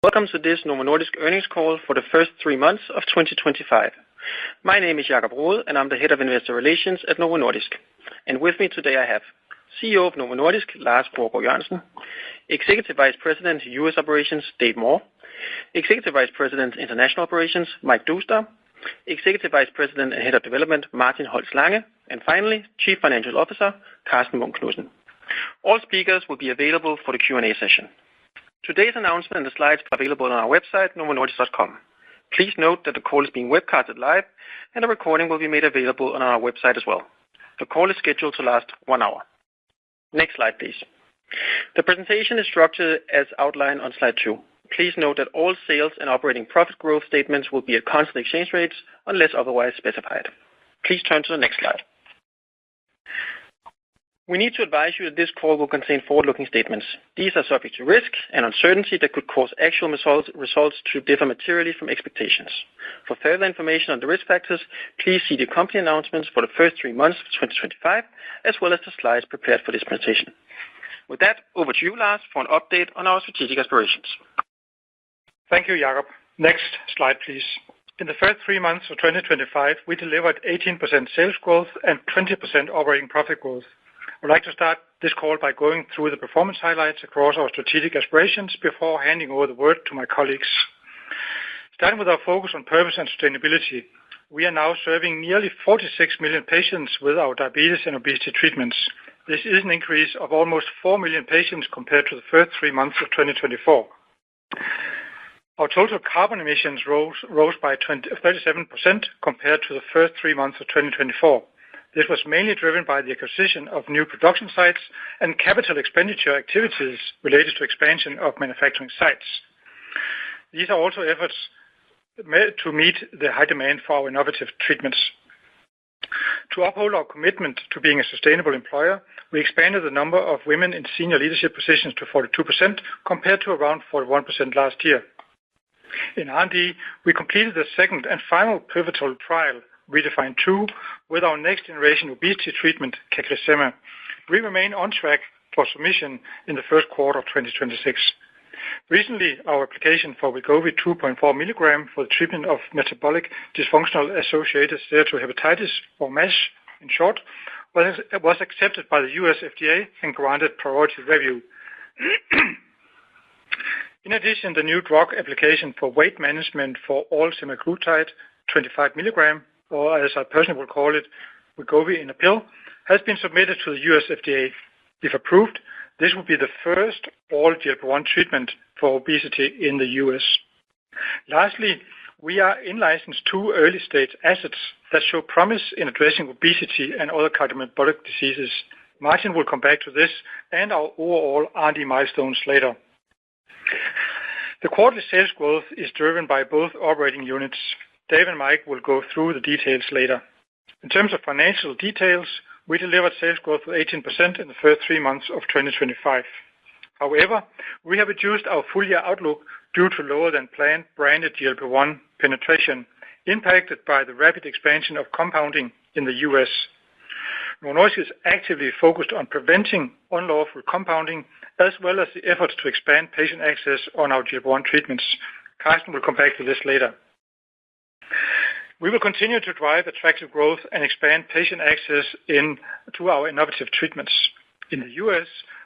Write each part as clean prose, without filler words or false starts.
Welcome to this Novo Nordisk earnings call for the first 3 months of 2025. My name is Jakob Rode, and I'm the Head of Investor Relations at Novo Nordisk. And with me today I have CEO of Novo Nordisk, Lars Fruergaard Jørgensen, Executive Vice President, US Operations, Dave Moore, Executive Vice President, International Operations, Mike Doster, Executive Vice President and Head of Development, Martin Holst Lange, and finally, Chief Financial Officer, Karsten Munk Knudsen. All speakers will be available for the Q&A session. Today's announcement and the slides are available on our website, novonordisk.com. Please note that the call is being webcasted live, and a recording will be made available on our website as well. The call is scheduled to last 1 hour. Next slide, please. The presentation is structured as outlined on slide 2. Please note that all sales and operating profit growth statements will be at constant exchange rates unless otherwise specified. Please turn to the next slide. We need to advise you that this call will contain forward-looking statements. These are subject to risk and uncertainty that could cause actual results to differ materially from expectations. For further information on the risk factors, please see the company announcements for the first 3 months of 2025, as well as the slides prepared for this presentation. With that, over to you, Lars, for an update on our strategic aspirations. Thank you, Jakob. Next slide, please. In the first 3 months of 2025, we delivered 18% sales growth and 20% operating profit growth. I'd like to start this call by going through the performance highlights across our strategic aspirations before handing over the word to my colleagues. Starting with our focus on purpose and sustainability, we are now serving nearly 46 million patients with our diabetes and obesity treatments. This is an increase of almost 4 million patients compared to the first 3 months of 2024. Our total carbon emissions rose by 37% compared to the first 3 months of 2024. This was mainly driven by the acquisition of new production sites and capital expenditure activities related to expansion of manufacturing sites. These are also efforts to meet the high demand for our innovative treatments. To uphold our commitment to being a sustainable employer, we expanded the number of women in senior leadership positions to 42% compared to around 41% last year. In R&D, we completed the second and final pivotal trial, REDEFINE 2, with our next-generation obesity treatment, CagriSema. We remain on track for submission in the first quarter of 2026. Recently, our application for Wegovy 2.4 mg for the treatment of metabolic dysfunctional associated steatohepatitis, or MASH in short, was accepted by the US FDA and granted priority review. In addition, the new drug application for weight management for all semaglutide 25 mg, or as I personally will call it, Wegovy in a pill, has been submitted to the US FDA. If approved, this will be the first oral GLP-1 treatment for obesity in the US. Lastly, we are in-licensed 2 early-stage assets that show promise in addressing obesity and other cardiometabolic diseases. Martin will come back to this and our overall R&D milestones later. The quarterly sales growth is driven by both operating units. Dave and Mike will go through the details later. In terms of financial details, we delivered sales growth of 18% in the first 3 months of 2025. However, we have reduced our full-year outlook due to lower than planned branded GLP-1 penetration, impacted by the rapid expansion of compounding in the US. Novo Nordisk is actively focused on preventing unlawful compounding, as well as the efforts to expand patient access on our GLP-1 treatments. Karsten will come back to this later. We will continue to drive attractive growth and expand patient access to our innovative treatments. In the US,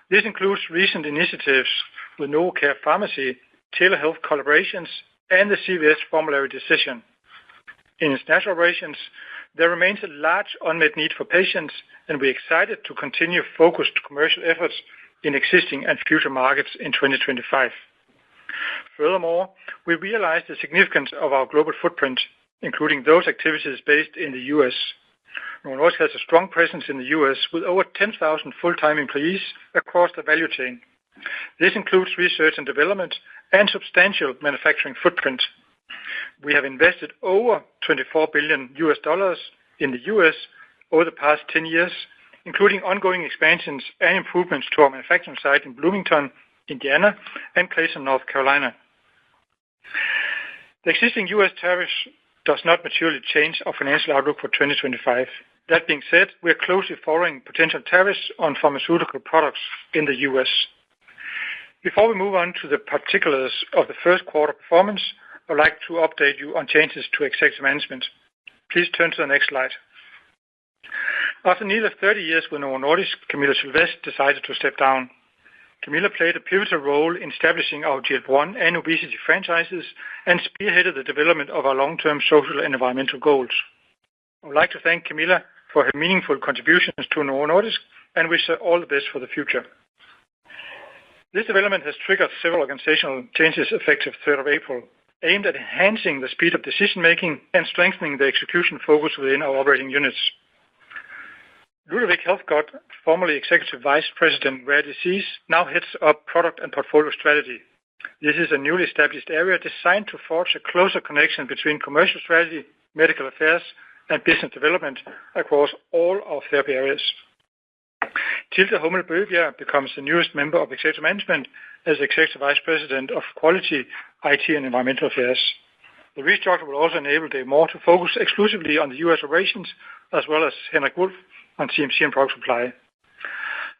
this includes recent initiatives with NovoCare Pharmacy, telehealth collaborations, and the CVS formulary decision. In international operations, there remains a large unmet need for patients, and we are excited to continue focused commercial efforts in existing and future markets in 2025. Furthermore, we realize the significance of our global footprint, including those activities based in the US. Novo Nordisk has a strong presence in the US with over 10,000 full-time employees across the value chain. This includes research and development and substantial manufacturing footprint. We have invested over $24 billion in the US over the past 10 years, including ongoing expansions and improvements to our manufacturing site in Bloomington, Indiana, and Clayton, North Carolina. The existing US tariffs does not materially change our financial outlook for 2025. That being said, we are closely following potential tariffs on pharmaceutical products in the US. Before we move on to the particulars of the first quarter performance, I would like to update you on changes to executive management. Please turn to the next slide. After nearly 30 years with Novo Nordisk, Camilla Sylvest decided to step down. Camilla played a pivotal role in establishing our GLP-1 and obesity franchises and spearheaded the development of our long-term social and environmental goals. I would like to thank Camilla for her meaningful contributions to Novo Nordisk and wish her all the best for the future. This development has triggered several organizational changes effective 3rd of April, aimed at enhancing the speed of decision-making and strengthening the execution focus within our operating units. Ludovic Helfgott, formerly Executive Vice President Rare Disease, now heads up Product and Portfolio Strategy. This is a newly established area designed to forge a closer connection between commercial strategy, medical affairs, and business development across all our therapy areas. Tilde Hummel Bøgebjerg becomes the newest member of Executive Management as Executive Vice President of Quality, IT and Environmental Affairs. The restructure will also enable Dave Moore to focus exclusively on the U.S. operations, as well as Henrik Wolf on CMC and product supply.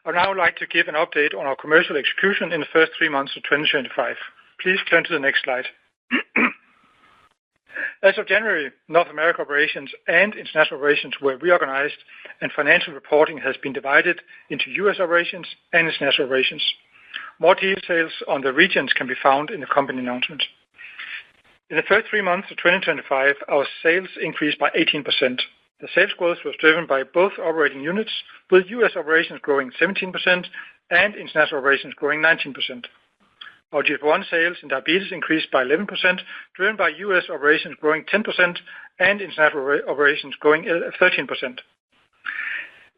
I would now like to give an update on our commercial execution in the first 3 months of 2025. Please turn to the next slide. As of January, North America operations and international operations were reorganized, and financial reporting has been divided into U.S. operations and international operations. More details on the regions can be found in the company announcement. In the first 3 months of 2025, our sales increased by 18%. The sales growth was driven by both operating units, with U.S. operations growing 17% and international operations growing 19%. Our GLP-1 sales in diabetes increased by 11%, driven by U.S. operations growing 10% and international operations growing 13%.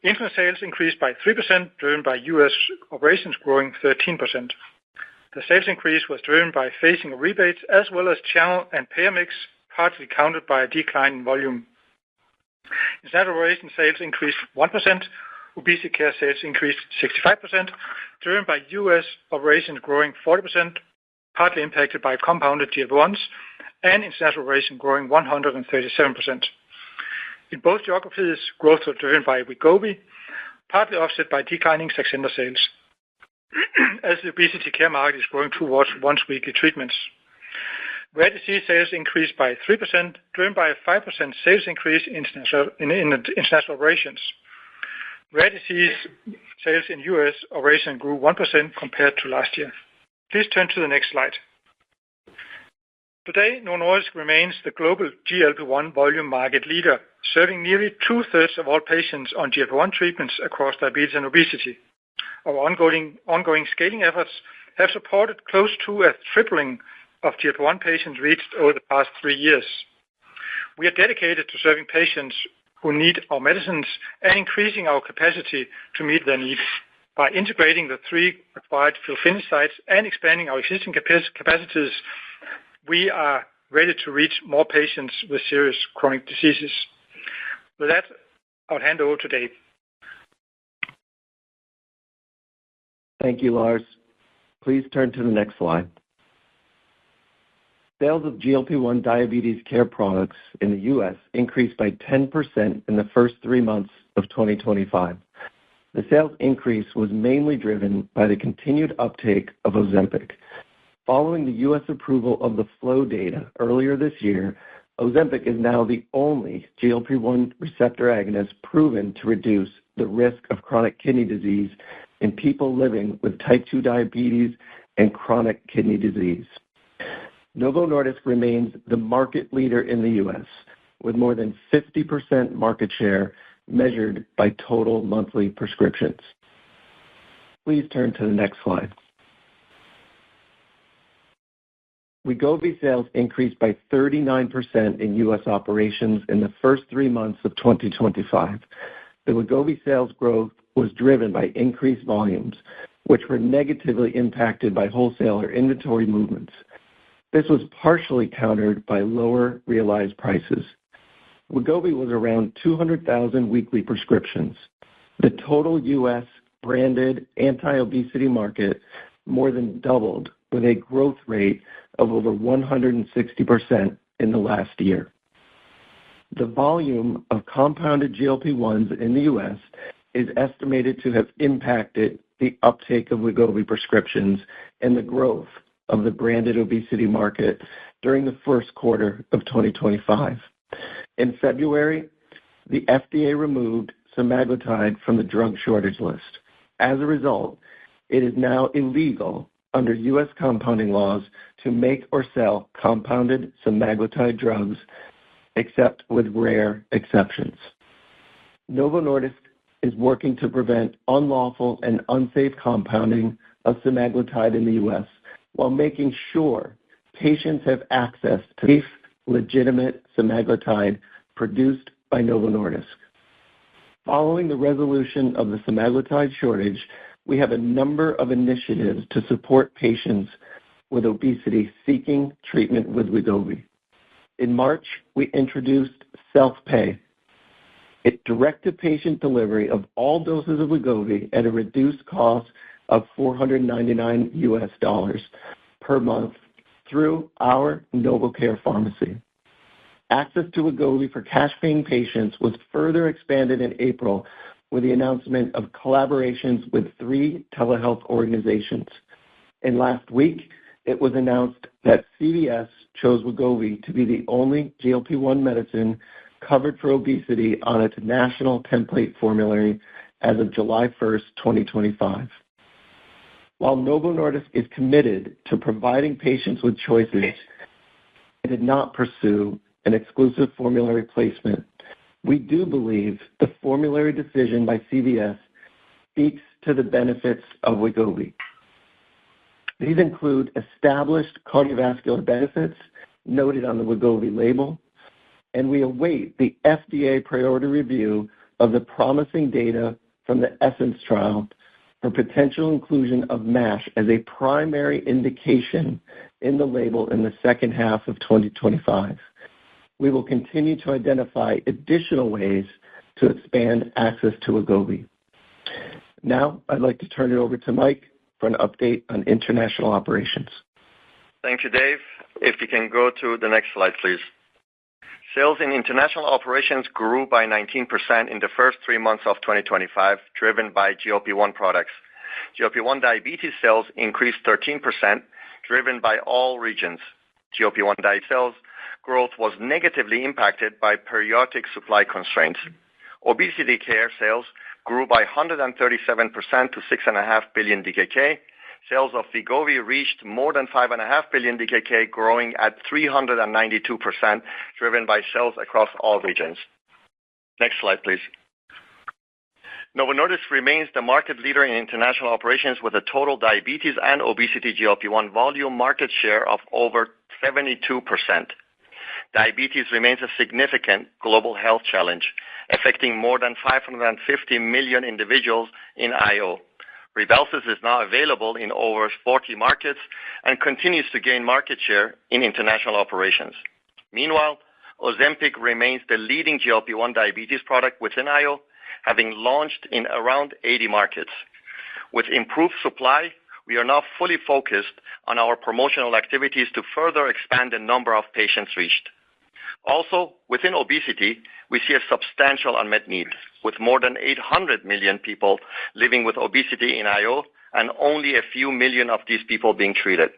Insulin sales increased by 3%, driven by U.S. operations growing 13%. The sales increase was driven by phasing of rebates as well as channel and payer mix, partly countered by a decline in volume. International operations sales increased 1%. Obesity Care sales increased 65%, driven by U.S. operations growing 40%, partly impacted by compounded GLP-1s, and international operations growing 137%. In both geographies, growth was driven by Wegovy, partly offset by declining Saxenda sales, as the Obesity Care market is growing towards once-weekly treatments. Rare disease sales increased by 3%, driven by a 5% sales increase in international operations. Rare disease sales in U.S. operations grew 1% compared to last year. Please turn to the next slide. Today, Novo Nordisk remains the global GLP-1 volume market leader, serving nearly 2/3 of all patients on GLP-1 treatments across diabetes and obesity. Our ongoing scaling efforts have supported close to a tripling of GLP-1 patients reached over the past 3 years. We are dedicated to serving patients who need our medicines and increasing our capacity to meet their needs. By integrating the 3 acquired fill-finish sites and expanding our existing capacities, we are ready to reach more patients with serious chronic diseases. With that, I'll hand over to Dave. Thank you, Lars. Please turn to the next slide. Sales of GLP-1 diabetes care products in the U.S. increased by 10% in the first 3 months of 2025. The sales increase was mainly driven by the continued uptake of Ozempic. Following the U.S. approval of the FLOW data earlier this year, Ozempic is now the only GLP-1 receptor agonist proven to reduce the risk of chronic kidney disease in people living with type 2 diabetes and chronic kidney disease. Novo Nordisk remains the market leader in the U.S., with more than 50% market share measured by total monthly prescriptions. Please turn to the next slide. Wegovy sales increased by 39% in U.S. operations in the first 3 months of 2025. The Wegovy sales growth was driven by increased volumes, which were negatively impacted by wholesaler inventory movements. This was partially countered by lower realized prices. Wegovy was around 200,000 weekly prescriptions. The total U.S. branded anti-obesity market more than doubled, with a growth rate of over 160% in the last year. The volume of compounded GLP-1s in the U.S. is estimated to have impacted the uptake of Wegovy prescriptions and the growth of the branded obesity market during the first quarter of 2025. In February, the FDA removed semaglutide from the drug shortage list. As a result, it is now illegal under U.S. compounding laws to make or sell compounded semaglutide drugs, except with rare exceptions. Novo Nordisk is working to prevent unlawful and unsafe compounding of semaglutide in the U.S. while making sure patients have access to safe, legitimate semaglutide produced by Novo Nordisk. Following the resolution of the semaglutide shortage, we have a number of initiatives to support patients with obesity seeking treatment with Wegovy. In March, we introduced self-pay. It directed patient delivery of all doses of Wegovy at a reduced cost of $499 per month through our NovoCare pharmacy. Access to Wegovy for cash-paying patients was further expanded in April with the announcement of collaborations with 3 telehealth organizations. And last week, it was announced that CVS chose Wegovy to be the only GLP-1 medicine covered for obesity on its national template formulary as of July 1st, 2025. While Novo Nordisk is committed to providing patients with choices, it did not pursue an exclusive formulary placement. We do believe the formulary decision by CVS speaks to the benefits of Wegovy. These include established cardiovascular benefits noted on the Wegovy label, and we await the FDA priority review of the promising data from the ESSENCE trial for potential inclusion of MASH as a primary indication in the label in the second half of 2025. We will continue to identify additional ways to expand access to Wegovy. Now, I'd like to turn it over to Mike for an update on international operations. Thank you, Dave. If you can go to the next slide, please. Sales in international operations grew by 19% in the first 3 months of 2025, driven by GLP-1 products. GLP-1 diabetes sales increased 13%, driven by all regions. GLP-1 diabetes sales growth was negatively impacted by periodic supply constraints. Obesity Care sales grew by 137% to 6.5 billion DKK. Sales of Wegovy reached more than 5.5 billion DKK, growing at 392%, driven by sales across all regions. Next slide, please. Novo Nordisk remains the market leader in international operations with a total diabetes and obesity GLP-1 volume market share of over 72%. Diabetes remains a significant global health challenge, affecting more than 550 million individuals in IO. Rybelsus is now available in over 40 markets and continues to gain market share in international operations. Meanwhile, Ozempic remains the leading GLP-1 diabetes product within IO, having launched in around 80 markets. With improved supply, we are now fully focused on our promotional activities to further expand the number of patients reached. Also, within obesity, we see a substantial unmet need, with more than 800 million people living with obesity in IO and only a few million of these people being treated.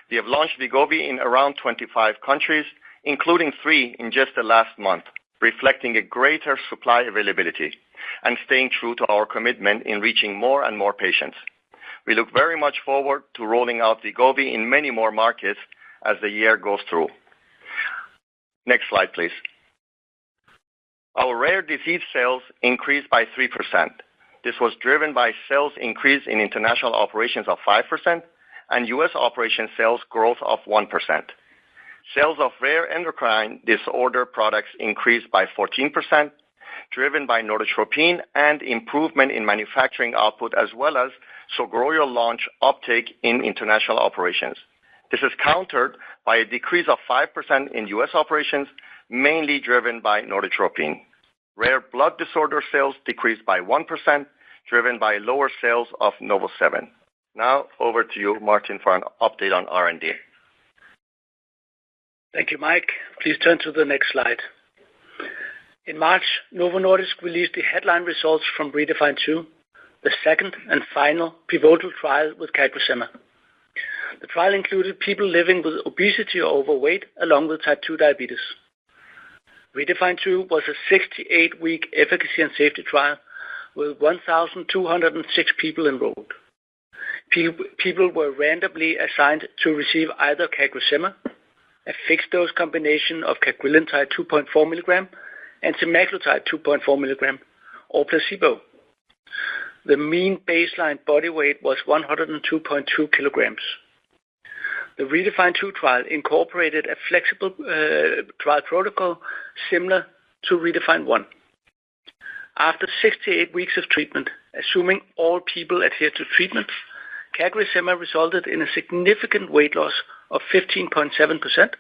We have launched Wegovy in around 25 countries, including 3 in just the last month, reflecting a greater supply availability and staying true to our commitment in reaching more and more patients. We look very much forward to rolling out Wegovy in many more markets as the year goes through. Next slide, please. Our rare disease sales increased by 3%. This was driven by sales increase in international operations of 5% and U.S. operation sales growth of 1%. Sales of rare endocrine disorder products increased by 14%, driven by Norditropin and improvement in manufacturing output, as well as Sogroya launch uptake in international operations. This is countered by a decrease of 5% in U.S. operations, mainly driven by Norditropin. Rare blood disorder sales decreased by 1%, driven by lower sales of NovoSeven. Now, over to you, Martin, for an update on R&D. Thank you, Mike. Please turn to the next slide. In March, Novo Nordisk released the headline results from REDEFINE 2, the second and final pivotal trial with CagriSema. The trial included people living with obesity or overweight along with type 2 diabetes. REDEFINE 2 was a 68-week efficacy and safety trial with 1,206 people enrolled. People were randomly assigned to receive either CagriSema, a fixed-dose combination of cagrilintide 2.4 mg and semaglutide 2.4 mg, or placebo. The mean baseline body weight was 102.2 kilograms. The REDEFINE 2 trial incorporated a flexible trial protocol similar to REDEFINE 1. After 68 weeks of treatment, assuming all people adhered to treatment, CagriSema resulted in a significant weight loss of 15.7%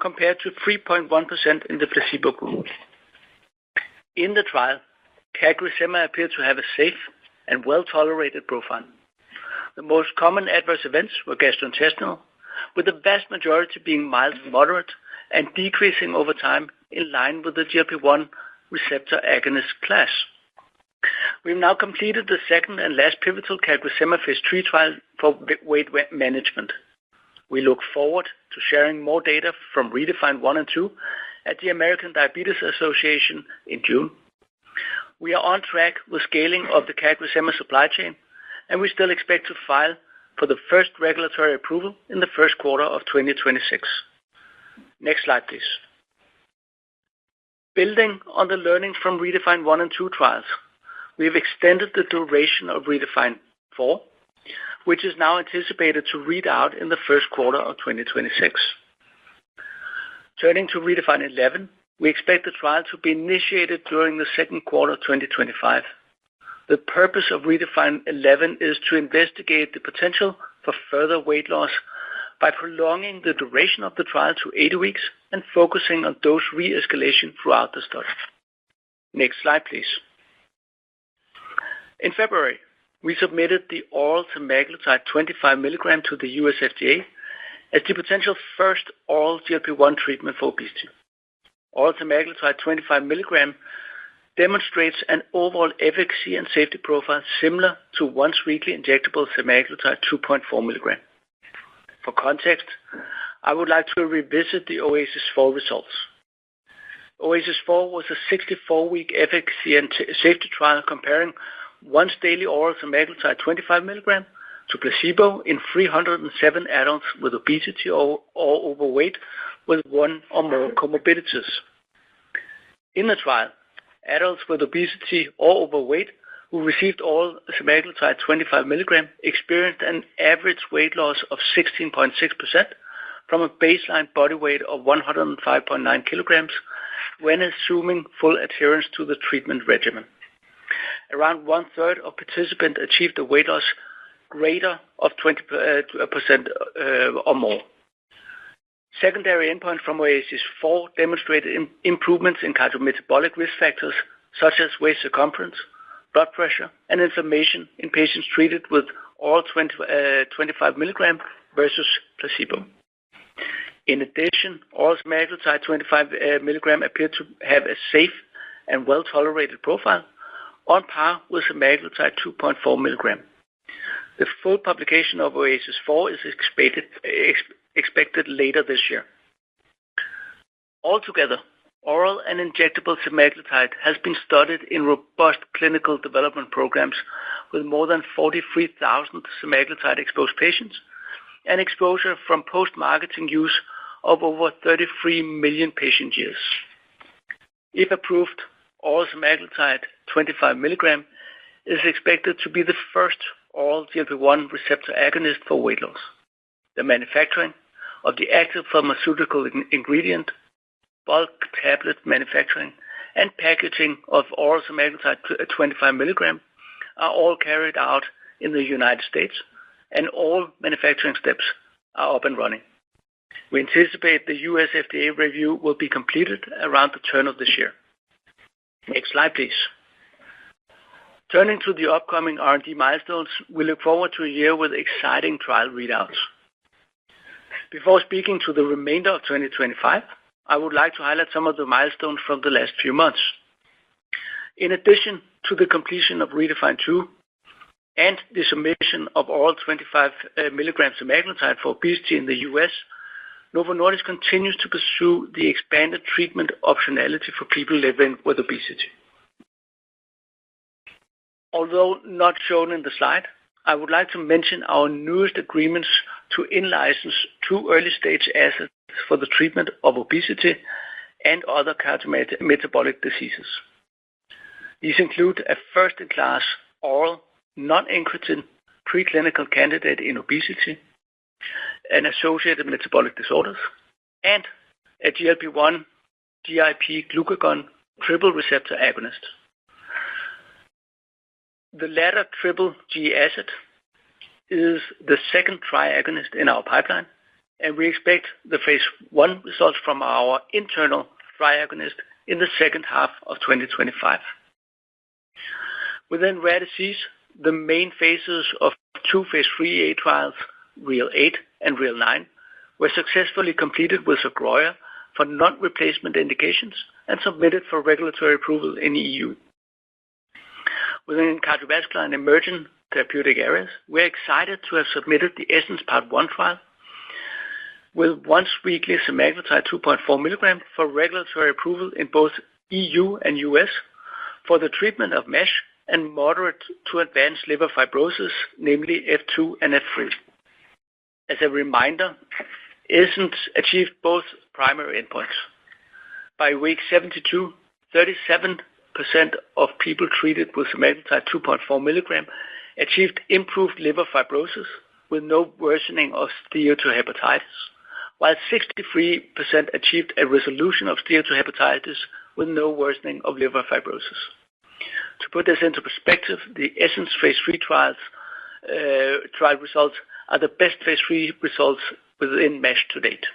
compared to 3.1% in the placebo group. In the trial, CagriSema appeared to have a safe and well-tolerated profile. The most common adverse events were gastrointestinal, with the vast majority being mild to moderate and decreasing over time in line with the GLP-1 receptor agonist class. We've now completed the second and last pivotal CagriSema phase 3 trial for weight management. We look forward to sharing more data from REDEFINE 1 and 2 at the American Diabetes Association in June. We are on track with scaling of the CagriSema supply chain, and we still expect to file for the first regulatory approval in the first quarter of 2026. Next slide, please. Building on the learnings from REDEFINE 1 and 2 trials, we have extended the duration of REDEFINE 4, which is now anticipated to read out in the first quarter of 2026. Turning to REDEFINE 11, we expect the trial to be initiated during the second quarter of 2025. The purpose of REDEFINE 11 is to investigate the potential for further weight loss by prolonging the duration of the trial to 80 weeks and focusing on dose re-escalation throughout the study. Next slide, please. In February, we submitted the oral semaglutide 25 mg to the US FDA as the potential first oral GLP-1 treatment for obesity. Oral semaglutide 25 mg demonstrates an overall efficacy and safety profile similar to once-weekly injectable semaglutide 2.4 mg. For context, I would like to revisit the OASIS 4 results. OASIS 4 was a 64-week efficacy and safety trial comparing once-daily oral semaglutide 25 mg to placebo in 307 adults with obesity or overweight with one or more comorbidities. In the trial, adults with obesity or overweight who received oral semaglutide 25 mg experienced an average weight loss of 16.6% from a baseline body weight of 105.9 kilograms when assuming full adherence to the treatment regimen. Around one-third of participants achieved a weight loss greater of 20% or more. Secondary endpoints from OASIS 4 demonstrated improvements in cardiometabolic risk factors such as waist circumference, blood pressure, and inflammation in patients treated with oral 25 mg versus placebo. In addition, oral semaglutide 25 mg appeared to have a safe and well-tolerated profile on par with semaglutide 2.4 mg. The full publication of OASIS 4 is expected later this year. Altogether, oral and injectable semaglutide has been studied in robust clinical development programs with more than 43,000 semaglutide-exposed patients and exposure from post-marketing use of over 33 million patient years. If approved, oral semaglutide 25 mg is expected to be the first oral GLP-1 receptor agonist for weight loss. The manufacturing of the active pharmaceutical ingredient, bulk tablet manufacturing, and packaging of oral semaglutide 25 mg are all carried out in the United States, and all manufacturing steps are up and running. We anticipate the US FDA review will be completed around the turn of this year. Next slide, please. Turning to the upcoming R&D milestones, we look forward to a year with exciting trial readouts. Before speaking to the remainder of 2025, I would like to highlight some of the milestones from the last few months. In addition to the completion of REDEFINE 2, and the submission of oral 25 milligrams semaglutide for obesity in the US, Novo Nordisk continues to pursue the expanded treatment optionality for people living with obesity. Although not shown in the slide, I would like to mention our newest agreements to in-license 2 early-stage assets for the treatment of obesity and other cardiometabolic diseases. These include a first-in-class oral non-incretin preclinical candidate in obesity and associated metabolic disorders, and a GLP-1 GIP glucagon triple receptor agonist. The latter triple G asset is the second triagonist in our pipeline, and we expect the phase 1 results from our internal triagonist in the second half of 2025. Within rare disease, the main phases of 2 phase 3A trials, REAL 8 and REAL 9, were successfully completed with Sogroya for non-replacement indications and submitted for regulatory approval in the EU. Within cardiovascular and emerging therapeutic areas, we are excited to have submitted the Essence Part 1 trial with once-weekly semaglutide 2.4 milligram for regulatory approval in both EU and US for the treatment of MASH and moderate to advanced liver fibrosis, namely F2 and F3. As a reminder, Essence achieved both primary endpoints. By week 72, 37% of people treated with semaglutide 2.4 milligram achieved improved liver fibrosis with no worsening of steatohepatitis, while 63% achieved a resolution of steatohepatitis with no worsening of liver fibrosis. To put this into perspective, the Essence phase 3 trial results are the best phase 3 results within MASH to date.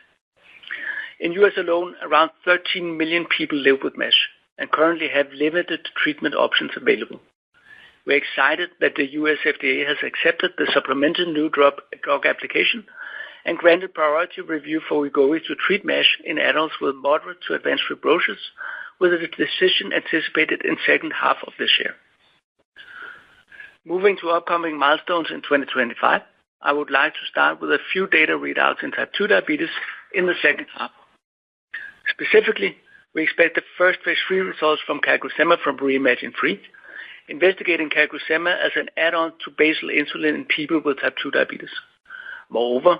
In US alone, around 13 million people live with MASH and currently have limited treatment options available. We're excited that the US FDA has accepted the supplemental new drug application and granted priority review for Wegovy to treat MASH in adults with moderate to advanced fibrosis, with a decision anticipated in second half of this year. Moving to upcoming milestones in 2025, I would like to start with a few data readouts in type 2 diabetes in the second half. Specifically, we expect the first phase 3 results from CagriSema from Reimagine 3, investigating CagriSema as an add-on to basal insulin in people with type 2 diabetes. Moreover,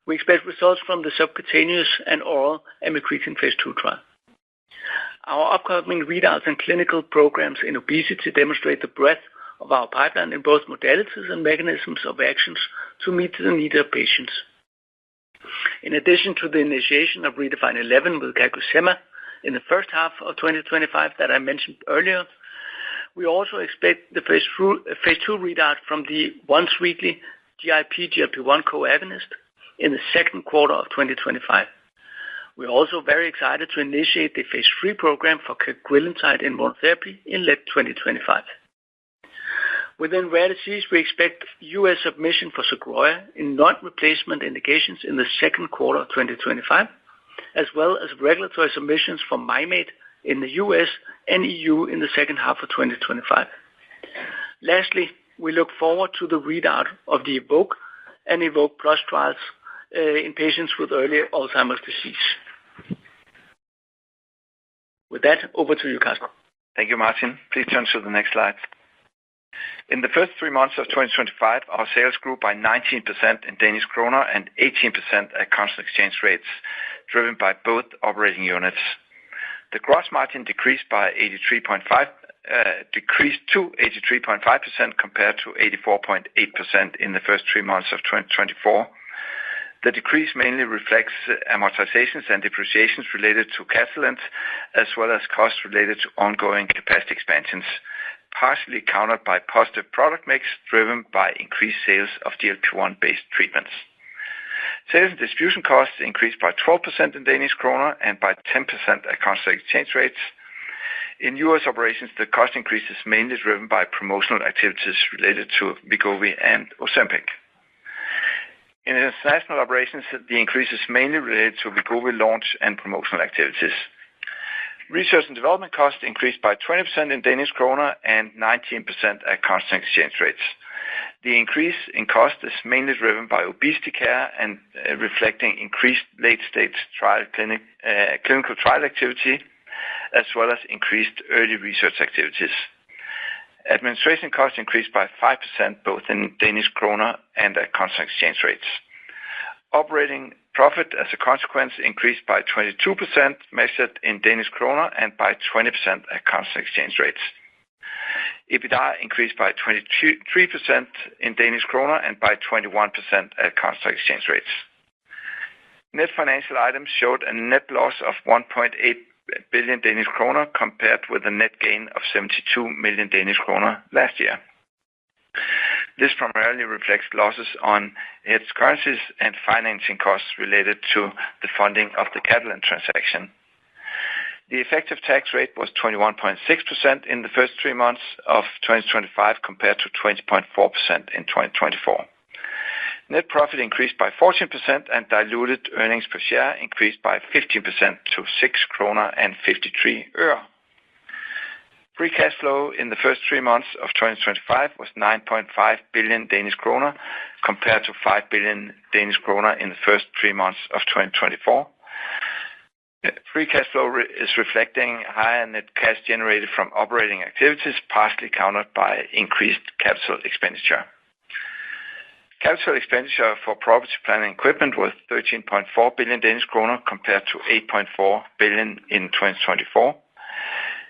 we expect results from the subcutaneous and oral amycretin phase 2 trial. Our upcoming readouts and clinical programs in obesity demonstrate the breadth of our pipeline in both modalities and mechanisms of actions to meet the needs of patients. In addition to the initiation of Redefine 11 with CagriSema in the first half of 2025 that I mentioned earlier, we also expect the phase 2 readout from the once-weekly GIP-GLP-1 co-agonist in the second quarter of 2025. We are also very excited to initiate the phase 3 program for cagrilintide in monotherapy in late 2025. Within rare disease, we expect US submission for Sogroya in non-replacement indications in the second quarter of 2025, as well as regulatory submissions for Mim8 in the US and EU in the second half of 2025. Lastly, we look forward to the readout of the EVOKE and EVOKE Plus trials in patients with early Alzheimer's disease. With that, over to you, Karsten. Thank you, Martin. Please turn to the next slide. In the first 3 months of 2025, our sales grew by 19% in Danish kroner and 18% at constant exchange rates, driven by both operating units. The gross margin decreased to 83.5% compared to 84.8% in the first 3 months of 2024. The decrease mainly reflects amortizations and depreciations related to Catalent, as well as costs related to ongoing capacity expansions, partially countered by positive product mix driven by increased sales of GLP-1 based treatments. Sales and distribution costs increased by 12% in Danish kroner and by 10% at constant exchange rates. In US operations, the cost increase is mainly driven by promotional activities related to Wegovy and Ozempic. In international operations, the increase is mainly related to Wegovy launch and promotional activities. Research and development costs increased by 20% in Danish kroner and 19% at constant exchange rates. The increase in cost is mainly driven by Obesity Care and reflecting increased late-stage clinical trial activity, as well as increased early research activities. Administration costs increased by 5%, both in Danish kroner and at constant exchange rates. Operating profit, as a consequence, increased by 22%, measured in Danish kroner, and by 20% at constant exchange rates. EBITDA increased by 23% in Danish kroner and by 21% at constant exchange rates. Net financial items showed a net loss of 1.8 billion Danish kroner compared with a net gain of 72 million Danish kroner last year. This primarily reflects losses on hedged currencies and financing costs related to the funding of the Catalent transaction. The effective tax rate was 21.6% in the first 3 months of 2025 compared to 20.4% in 2024. Net profit increased by 14% and diluted earnings per share increased by 15% to 6 kroner and 53 øre. Free cash flow in the first 3 months of 2025 was 9.5 billion Danish kroner compared to 5 billion Danish kroner in the first 3 months of 2024. Free cash flow is reflecting higher net cash generated from operating activities, partially countered by increased capital expenditure. Capital expenditure for property, plant and equipment was 13.4 billion Danish kroner compared to 8.4 billion in 2024.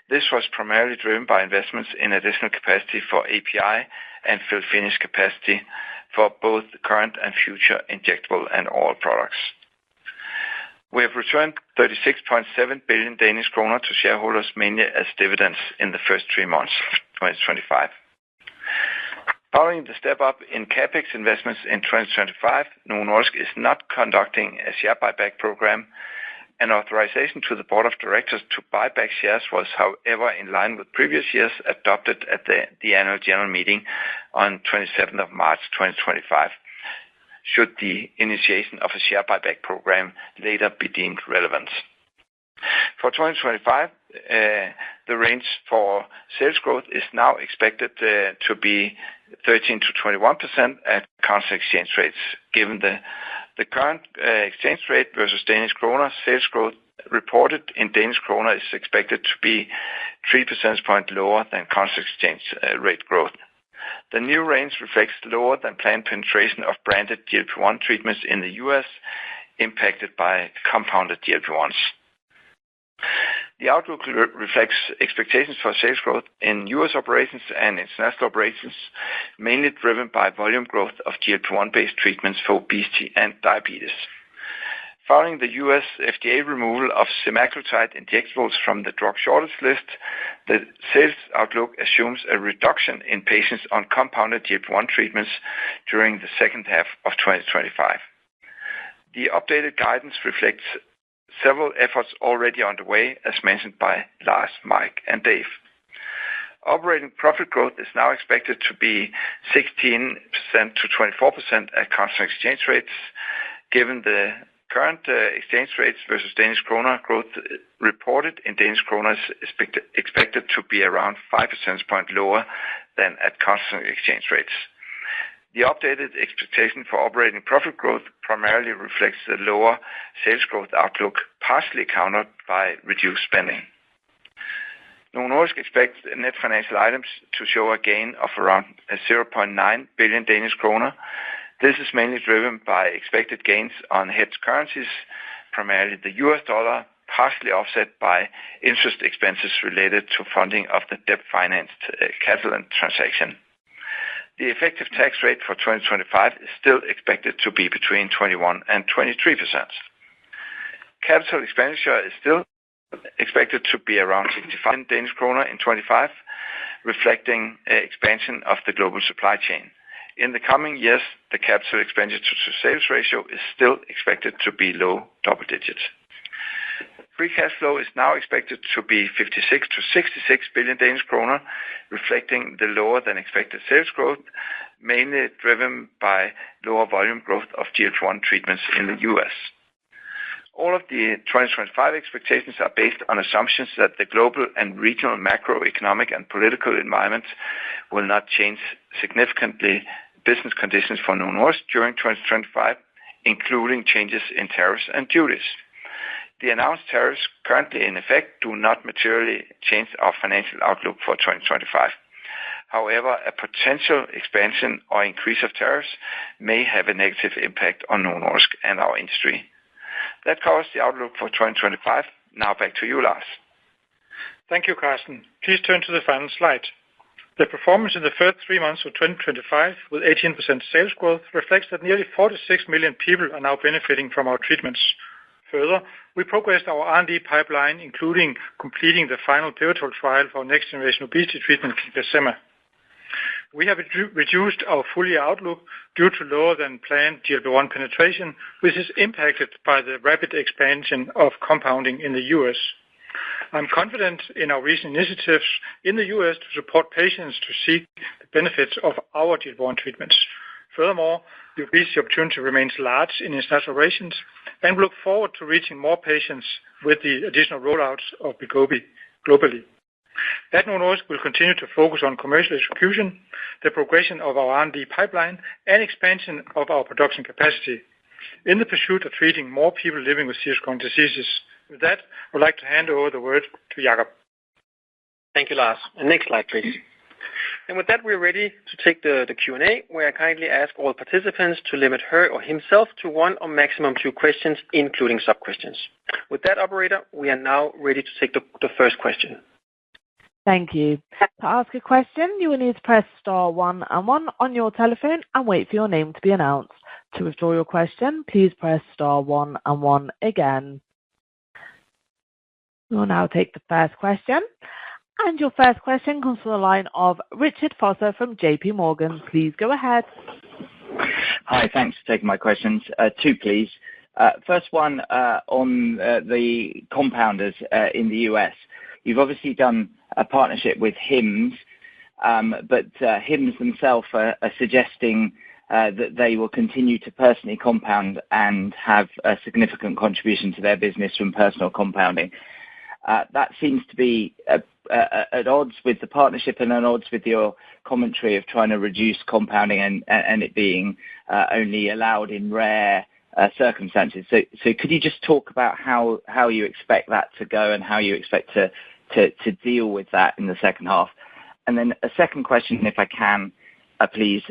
This was primarily driven by investments in additional capacity for API and fill finish capacity for both the current and future injectable and oral products. We have returned 36.7 billion Danish kroner to shareholders, mainly as dividends in the first 3 months of 2025. Following the step-up in CapEx investments in 2025, Novo Nordisk is not conducting a share buyback program. An authorization to the Board of Directors to buy back shares was, however, in line with previous years, adopted at the annual general meeting on 27th of March 2025, should the initiation of a share buyback program later be deemed relevant. For 2025, the range for sales growth is now expected to be 13 to 21% at constant exchange rates. Given the current exchange rate versus Danish kroner, sales growth reported in Danish kroner is expected to be 3 percentage points lower than constant exchange rate growth. The new range reflects lower than planned penetration of branded GLP-1 treatments in the US, impacted by compounded GLP-1s. The outlook reflects expectations for sales growth in US operations and international operations, mainly driven by volume growth of GLP-1-based treatments for obesity and diabetes. Following the US FDA removal of semaglutide injectables from the drug shortage list, the sales outlook assumes a reduction in patients on compounded GLP-1 treatments during the second half of 2025. The updated guidance reflects several efforts already underway, as mentioned by Lars, Mike, and Dave. Operating profit growth is now expected to be 16% to 24% at constant exchange rates. Given the current exchange rates versus Danish kroner, growth reported in Danish kroner is expected to be around 5 percentage points lower than at constant exchange rates. The updated expectation for operating profit growth primarily reflects the lower sales growth outlook, partially countered by reduced spending. Novo Nordisk expects net financial items to show a gain of around 0.9 billion Danish kroner. This is mainly driven by expected gains on hedged currencies, primarily the US dollar, partially offset by interest expenses related to funding of the debt-financed Catalent transaction. The effective tax rate for 2025 is still expected to be between 21% and 23%. Capital expenditure is still expected to be around 65 Danish kroner in 2025, reflecting expansion of the global supply chain. In the coming years, the capital expenditure to sales ratio is still expected to be low double digits. Free cash flow is now expected to be 56 to 66 billion Danish kroner, reflecting the lower than expected sales growth, mainly driven by lower volume growth of GLP-1 treatments in the US. All of the 2025 expectations are based on assumptions that the global and regional macroeconomic and political environment will not change significantly business conditions for Novo Nordisk during 2025, including changes in tariffs and duties. The announced tariffs currently in effect do not materially change our financial outlook for 2025. However, a potential expansion or increase of tariffs may have a negative impact on Novo Nordisk and our industry. That covers the outlook for 2025. Now back to you, Lars. Thank you, Carsten. Please turn to the final slide. The performance in the first 3 months of 2025 with 18% sales growth reflects that nearly 46 million people are now benefiting from our treatments. Further, we progressed our R&D pipeline, including completing the final pivotal trial for our next-generation obesity treatment, CagriSema. We have reduced our full-year outlook due to lower than planned GLP-1 penetration, which is impacted by the rapid expansion of compounding in the U.S. I'm confident in our recent initiatives in the U.S. to support patients to seek the benefits of our GLP-1 treatments. Furthermore, the obesity opportunity remains large in international relations, and we look forward to reaching more patients with the additional rollouts of Wegovy globally. At Novo Nordisk, we'll continue to focus on commercial execution, the progression of our R&D pipeline, and expansion of our production capacity in the pursuit of treating more people living with serious chronic diseases. With that, I'd like to hand over the word to Jacob. Thank you, Lars. And next slide, please. And with that, we're ready to take the Q&A, where I kindly ask all participants to limit her or himself to 1 or maximum 2 questions, including sub-questions. With that, operator, we are now ready to take the first question. Thank you. To ask a question, you will need to press star 1 and 1 on your telephone and wait for your name to be announced. To withdraw your question, please press star 1 and 1 again. We will now take the first question. And your first question comes from the line of Richard Vosser from JP Morgan. Please go ahead. Hi, thanks for taking my questions. 2, please. First one on the compounders in the US. You've obviously done a partnership with Hims, but Hims themselves are suggesting that they will continue to personally compound and have a significant contribution to their business from personal compounding. That seems to be at odds with the partnership and at odds with your commentary of trying to reduce compounding and it being only allowed in rare circumstances. So could you just talk about how you expect that to go and how you expect to deal with that in the second half? And then a second question, if I can, please,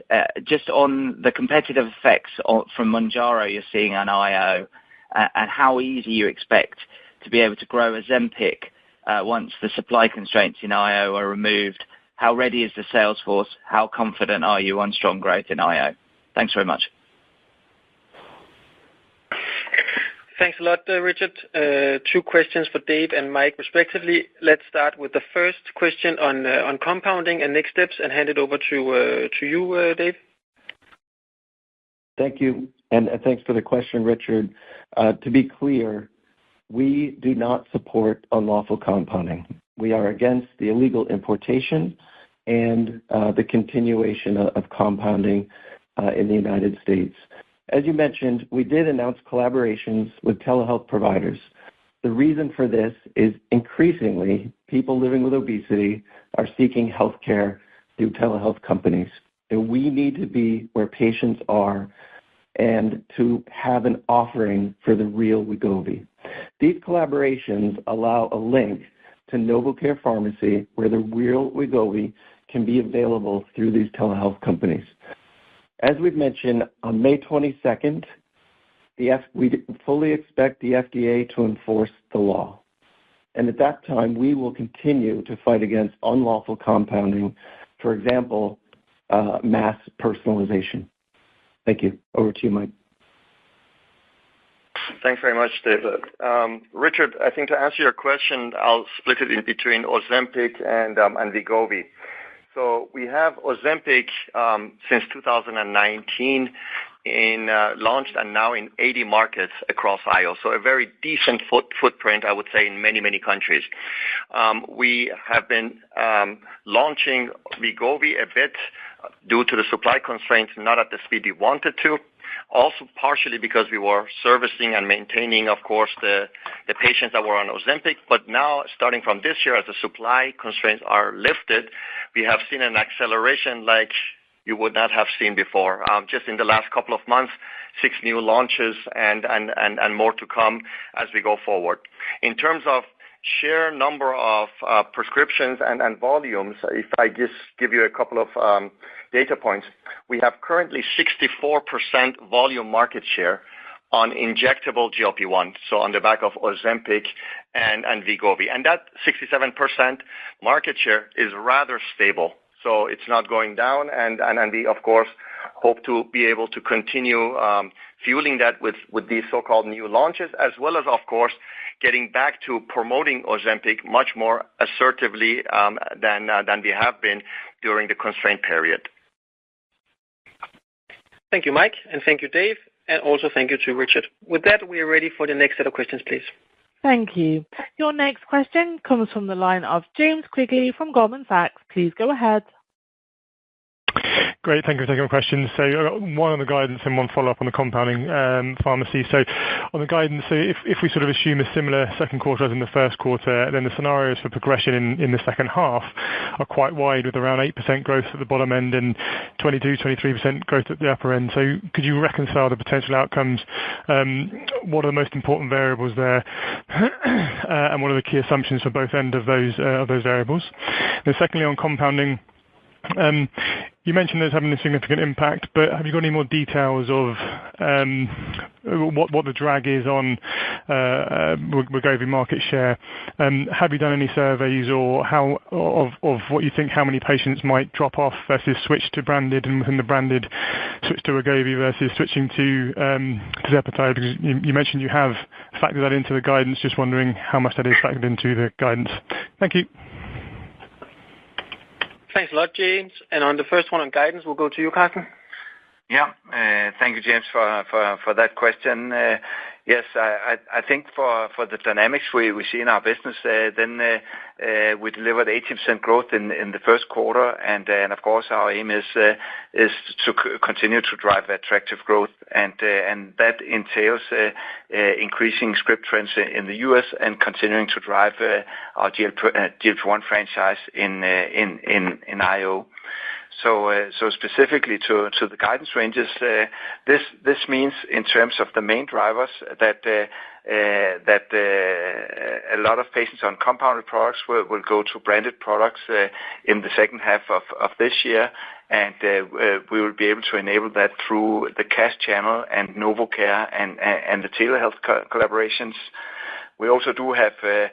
just on the competitive effects from Mounjaro you're seeing on IO and how easy you expect to be able to grow Ozempic once the supply constraints in IO are removed. How ready is the sales force? How confident are you on strong growth in IO? Thanks very much. Thanks a lot, Richard. 2 questions for Dave and Mike, respectively. Let's start with the first question on compounding and next steps and hand it over to you, Dave. Thank you, and thanks for the question, Richard. To be clear, we do not support unlawful compounding. We are against the illegal importation and the continuation of compounding in the United States. As you mentioned, we did announce collaborations with telehealth providers. The reason for this is increasingly people living with obesity are seeking health care through telehealth companies. And we need to be where patients are and to have an offering for the real Wegovy. These collaborations allow a link to NovoCare Pharmacy where the real Wegovy can be available through these telehealth companies. As we've mentioned, on May 22nd, we fully expect the FDA to enforce the law. And at that time, we will continue to fight against unlawful compounding, for example, mass personalization. Thank you. Over to you, Mike. Thanks very much, David. Richard, I think to answer your question, I'll split it in between Ozempic and Wegovy. So we have Ozempic since 2019 launched and now in 80 markets across IO. So a very decent footprint, I would say, in many, many countries. We have been launching Wegovy a bit due to the supply constraints, not at the speed we wanted to. Also partially because we were servicing and maintaining, of course, the patients that were on Ozempic. But now, starting from this year, as the supply constraints are lifted, we have seen an acceleration like you would not have seen before. Just in the last couple of months, 6 new launches and more to come as we go forward. In terms of share number of prescriptions and volumes, if I just give you a couple of data points, we have currently 64% volume market share on injectable GLP-1, so on the back of Ozempic and Wegovy. And that 67% market share is rather stable, so it's not going down, and we, of course, hope to be able to continue fueling that with these so-called new launches, as well as, of course, getting back to promoting Ozempic much more assertively than we have been during the constraint period. Thank you, Mike, and thank you, Dave, and also thank you to Richard. With that, we are ready for the next set of questions, please. Thank you. Your next question comes from the line of James Quigley from Goldman Sachs. Please go ahead. Great, thank you for taking my questions. So one on the guidance and one follow-up on the compounding pharmacy. So on the guidance, so if we sort of assume a similar second quarter as in the first quarter, then the scenarios for progression in the second half are quite wide, with around 8% growth at the bottom end and 22-23% growth at the upper end. So could you reconcile the potential outcomes? What are the most important variables there? And what are the key assumptions for both ends of those variables? And secondly, on compounding, you mentioned there's having a significant impact, but have you got any more details of what the drag is on Wegovy market share? Have you done any surveys or of what you think how many patients might drop off versus switch to branded, and within the branded switch to Wegovy versus switching to tirzepatide? Because you mentioned you have factored that into the guidance. Just wondering how much that is factored into the guidance. Thank you. Thanks a lot, James. And on the first one on guidance, we'll go to you, Carsten. Yeah, thank you, James, for that question. Yes, I think for the dynamics we see in our business, then we delivered 18% growth in the first quarter, and of course our aim is to continue to drive attractive growth, and that entails increasing script trends in the US and continuing to drive our GLP-1 franchise in IO. So specifically to the guidance ranges, this means in terms of the main drivers that a lot of patients on compounded products will go to branded products in the second half of this year, and we will be able to enable that through the cash channel and Novo Care and the telehealth collaborations. We also do have a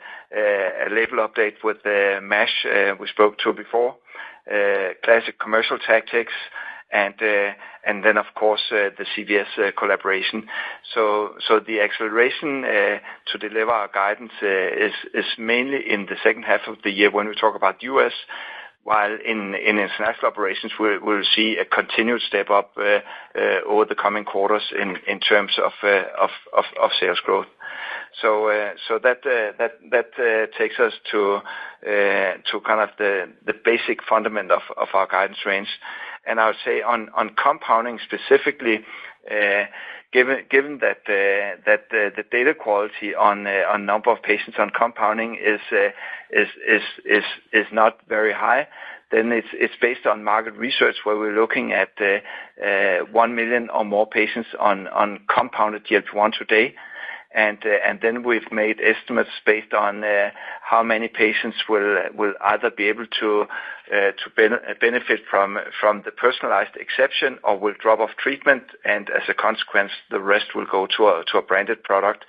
label update with MASH we spoke to before, classic commercial tactics, and then of course the CVS collaboration. So the acceleration to deliver our guidance is mainly in the second half of the year when we talk about US, while in international operations we'll see a continued step up over the coming quarters in terms of sales growth. So that takes us to kind of the basic fundament of our guidance range. And I would say on compounding specifically, given that the data quality on number of patients on compounding is not very high, then it's based on market research where we're looking at 1 million or more patients on compounded GLP-1 today. And then we've made estimates based on how many patients will either be able to benefit from the personalized exception or will drop off treatment, and as a consequence, the rest will go to a branded product.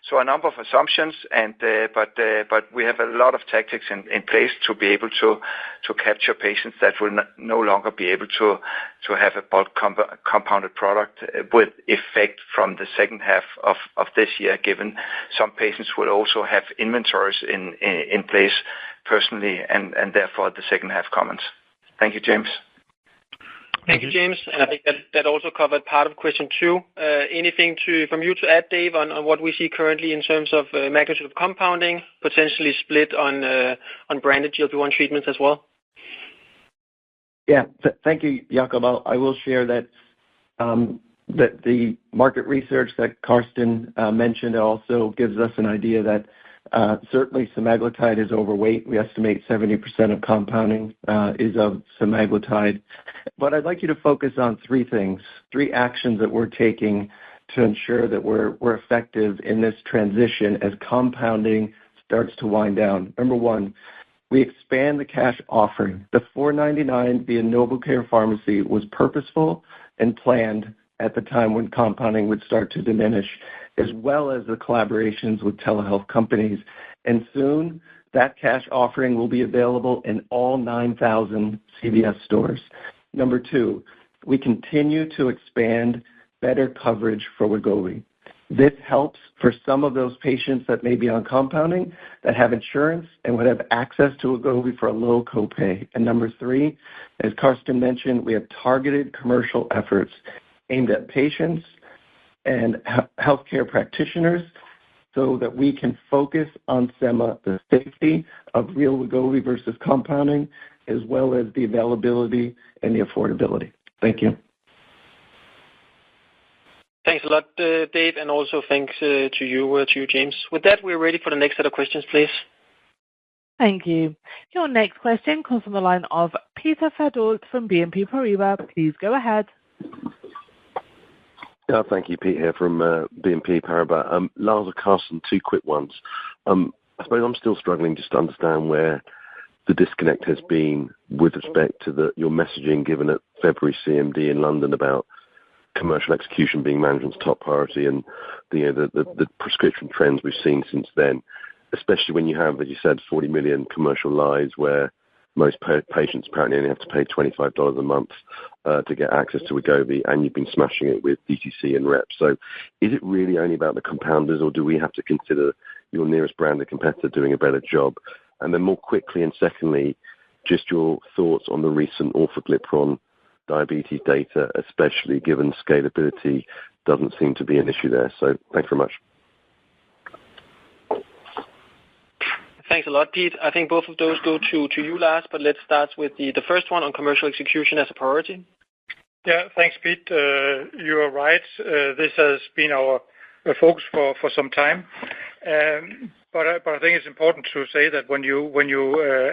So a number of assumptions, but we have a lot of tactics in place to be able to capture patients that will no longer be able to have a bulk compounded product with effect from the second half of this year, given some patients will also have inventories in place personally, and therefore the second half comments. Thank you, James. Thank you, James. And I think that also covered part of question 2. Anything from you to add, Dave, on what we see currently in terms of magnitude of compounding, potentially split on branded GLP-1 treatments as well? Yeah, thank you, Jakob. I will share that the market research that Carsten mentioned also gives us an idea that Certainly, semaglutide is overweight. We estimate 70% of compounding is of semaglutide. But I'd like you to focus on three things, three actions that we're taking to ensure that we're effective in this transition as compounding starts to wind down. Number one, we expand the cash offering. The $4.99 via NovoCare Pharmacy was purposeful and planned at the time when compounding would start to diminish, as well as the collaborations with telehealth companies. And soon, that cash offering will be available in all 9,000 CVS stores. Number two, we continue to expand better coverage for Wegovy. This helps for some of those patients that may be on compounding that have insurance and would have access to Wegovy for a low copay. And number three, as Karsten mentioned, we have targeted commercial efforts aimed at patients and healthcare practitioners so that we can focus on SEMA, the safety of real Wegovy versus compounding, as well as the availability and the affordability. Thank you. Thanks a lot, Dave, and also thanks to you, James. With that, we're ready for the next set of questions, please. Thank you. Your next question comes from the line of Peter Verdult from BNP Paribas. Please go ahead. Thank you, Pete here from BNP Paribas. Lars or Carsten, two quick ones. I suppose I'm still struggling just to understand where the disconnect has been with respect to your messaging given at February CMD in London about commercial execution being management's top priority and the prescription trends we've seen since then, especially when you have, as you said, 40 million commercial lives where most patients apparently only have to pay $25 a month to get access to Wegovy, and you've been smashing it with DTC and reps. So is it really only about the compounders, or do we have to consider your nearest branded competitor doing a better job? And then more quickly and secondly, just your thoughts on the recent orforglipron diabetes data, especially given scalability doesn't seem to be an issue there. So thanks very much. Thanks a lot, Pete. I think both of those go to you, Lars, but let's start with the first one on commercial execution as a priority. Yeah, thanks, Pete. You are right. This has been our focus for some time. But I think it's important to say that when you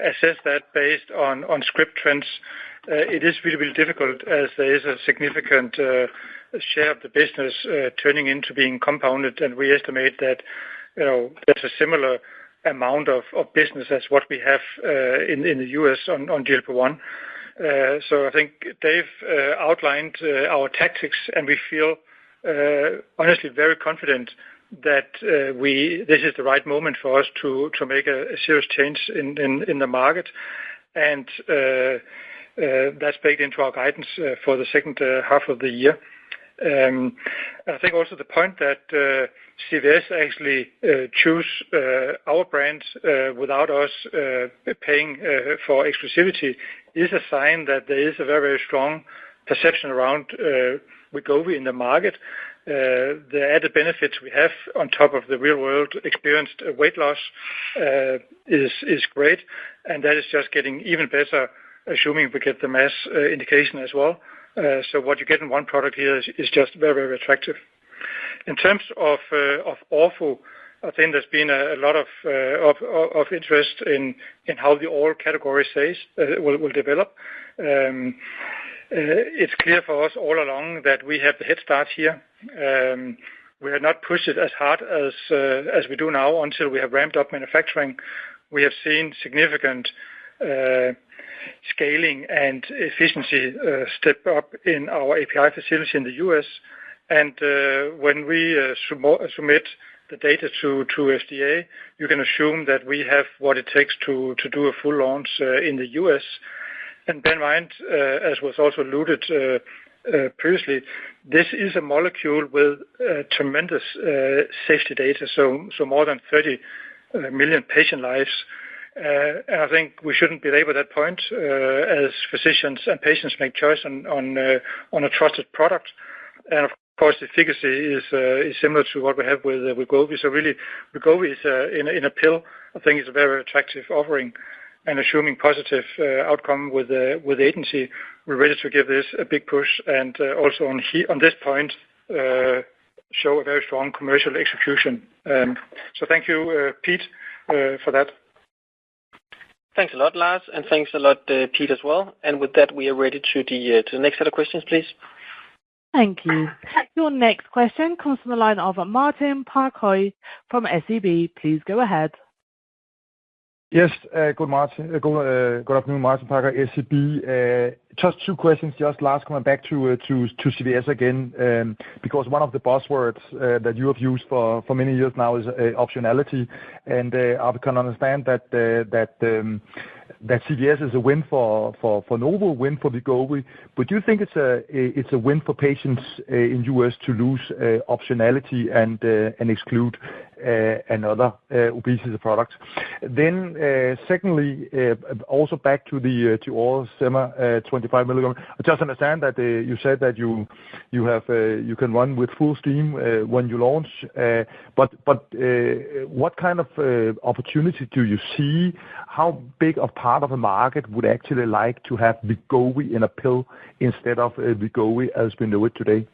assess that based on script trends, it is really, really difficult as there is a significant share of the business turning into being compounded, and we estimate that there's a similar amount of business as what we have in the US on GLP-1. So I think Dave outlined our tactics, and we feel honestly very confident that this is the right moment for us to make a serious change in the market, and that's baked into our guidance for the second half of the year. I think also the point that CVS actually choose our brand without us paying for exclusivity is a sign that there is a very, very strong perception around Wegovy in the market. The added benefits we have on top of the real-world experienced weight loss is great, and that is just getting even better, assuming we get the mass indication as well. So what you get in one product here is just very, very attractive. In terms of ortho, I think there's been a lot of interest in how the oral category will develop. It's clear for us all along that we have the head start here. We have not pushed it as hard as we do now until we have ramped up manufacturing. We have seen significant scaling and efficiency step up in our API facility in the US. And when we submit the data to FDA, you can assume that we have what it takes to do a full launch in the US. And bear in mind, as was also alluded previously, this is a molecule with tremendous safety data, so more than 30 million patient lives. And I think we shouldn't belabor that point as physicians and patients make choice on a trusted product. And of course, the efficacy is similar to what we have with Wegovy. So really, Wegovy is in a pill. I think it's a very attractive offering. And assuming positive outcome with the agency, we're ready to give this a big push. And also on this point, show a very strong commercial execution. So thank you, Pete, for that. Thanks a lot, Lars, and thanks a lot, Pete, as well. And with that, we are ready to the next set of questions, please. Thank you. Your next question comes from the line of Martin Parkhøi from SEB. Please go ahead. Yes, good afternoon, Martin Parkhøi, SEB. Just two questions. Just last, coming back to CVS again, because one of the buzzwords that you have used for many years now is optionality, and I can understand that CVS is a win for Novo, win for Wegovy. But do you think it's a win for patients in US to lose optionality and exclude another obesity product? Then secondly, also back to the oral sema 25 milligram. I just understand that you said that you can run with full steam when you launch. But what kind of opportunity do you see? How big of part of the market would actually like to have Wegovy in a pill instead of Wegovy as we know it today?